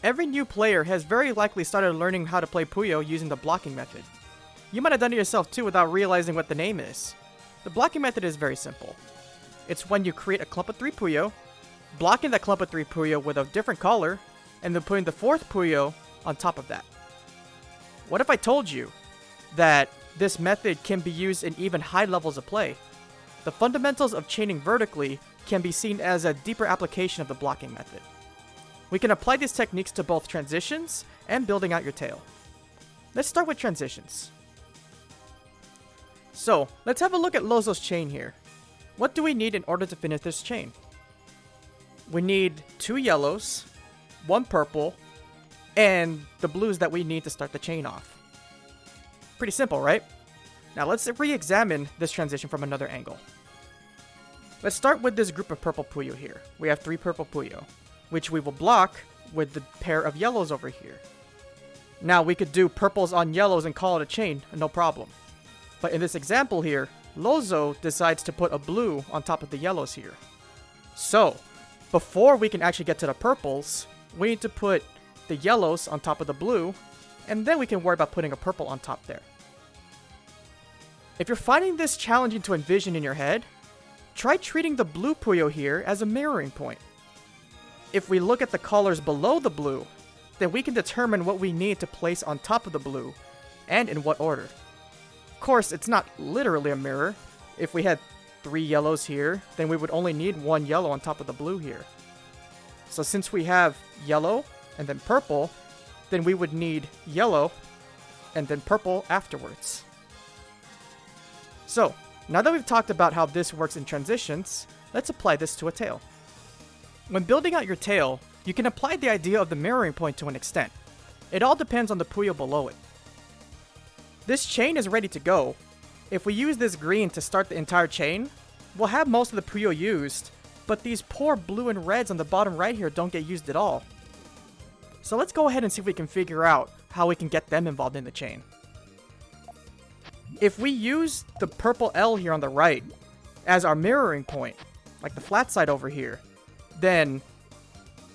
Every new player has very likely started learning how to play Puyo using the blocking method. You might have done it yourself too without realizing what the name is. The blocking method is very simple. It's when you create a clump of 3 Puyo, blocking that clump of 3 Puyo with a different color, and then putting the 4th Puyo on top of that. What if I told you that this method can be used in even high levels of play? The fundamentals of chaining vertically can be seen as a deeper application of the blocking method. We can apply these techniques to both transitions and building out your tail. Let's start with transitions. So, let's have a look at Lozo's chain here. What do we need in order to finish this chain? We need 2 yellows, 1 purple, and the blues that we need to start the chain off. Pretty simple, right? Now let's re-examine this transition from another angle. Let's start with this group of purple Puyo here. We have 3 purple Puyo, which we will block with the pair of yellows over here. Now we could do purples on yellows and call it a chain, no problem. But in this example here, Lozo decides to put a blue on top of the yellows here. So, before we can actually get to the purples, we need to put the yellows on top of the blue, and then we can worry about putting a purple on top there. If you're finding this challenging to envision in your head, try treating the blue Puyo here as a mirroring point. If we look at the colors below the blue, then we can determine what we need to place on top of the blue, and in what order. Of course, it's not literally a mirror. If we had 3 yellows here, then we would only need 1 yellow on top of the blue here. So since we have yellow and then purple, then we would need yellow and then purple afterwards. So, now that we've talked about how this works in transitions, let's apply this to a tail. When building out your tail, you can apply the idea of the mirroring point to an extent. It all depends on the Puyo below it. This chain is ready to go. If we use this green to start the entire chain, we'll have most of the Puyo used, but these poor blue and reds on the bottom right here don't get used at all. So let's go ahead and see if we can figure out how we can get them involved in the chain. If we use the purple L here on the right as our mirroring point, like the flat side over here, then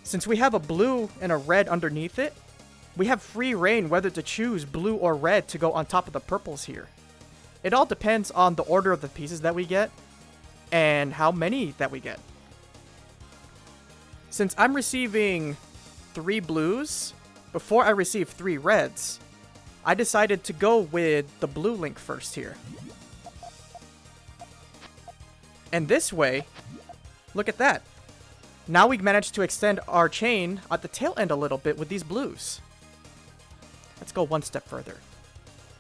since we have a blue and a red underneath it, we have free reign whether to choose blue or red to go on top of the purples here. It all depends on the order of the pieces that we get and how many that we get. Since I'm receiving 3 blues before I receive 3 reds, I decided to go with the blue link first here. And this way, look at that. Now we've managed to extend our chain at the tail end a little bit with these blues. Let's go one step further.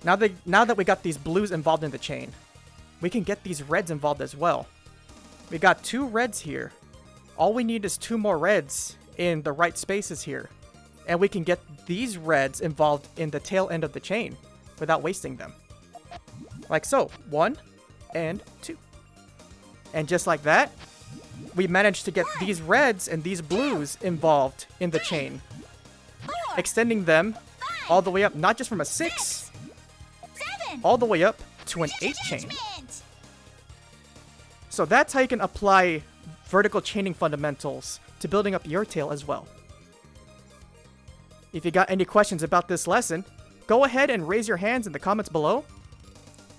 Now that we got these blues involved in the chain, we can get these reds involved as well. We got 2 reds here. All we need is 2 more reds in the right spaces here. And we can get these reds involved in the tail end of the chain without wasting them. Like so. 1 and 2. And just like that, we managed to get these reds and these blues involved in the chain, extending them all the way up, not just from a 6, all the way up to an 8 chain. So that's how you can apply vertical chaining fundamentals to building up your tail as well. If you got any questions about this lesson, go ahead and raise your hands in the comments below.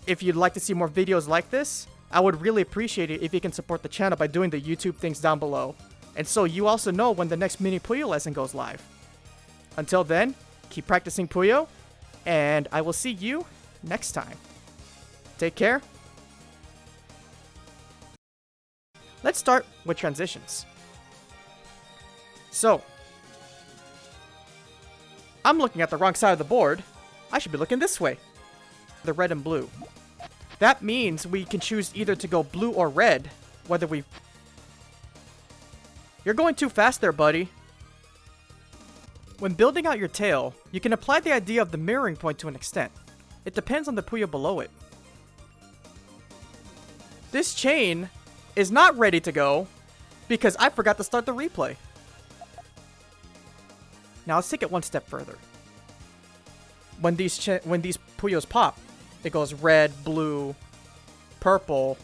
If you'd like to see more videos like this, I would really appreciate it if you can support the channel by doing the YouTube things down below, and so you also know when the next mini Puyo lesson goes live. Until then, keep practicing Puyo, and I will see you next time. Take care. Let's start with transitions. So, I'm looking at the wrong side of the board. I should be looking this way. The red and blue. That means we can choose either to go blue or red, whether we... You're going too fast there, buddy. When building out your tail, you can apply the idea of the mirroring point to an extent. It depends on the Puyo below it. This chain is not ready to go because I forgot to start the replay. Now let's take it one step further. When these Puyos pop, it goes red, blue, purple.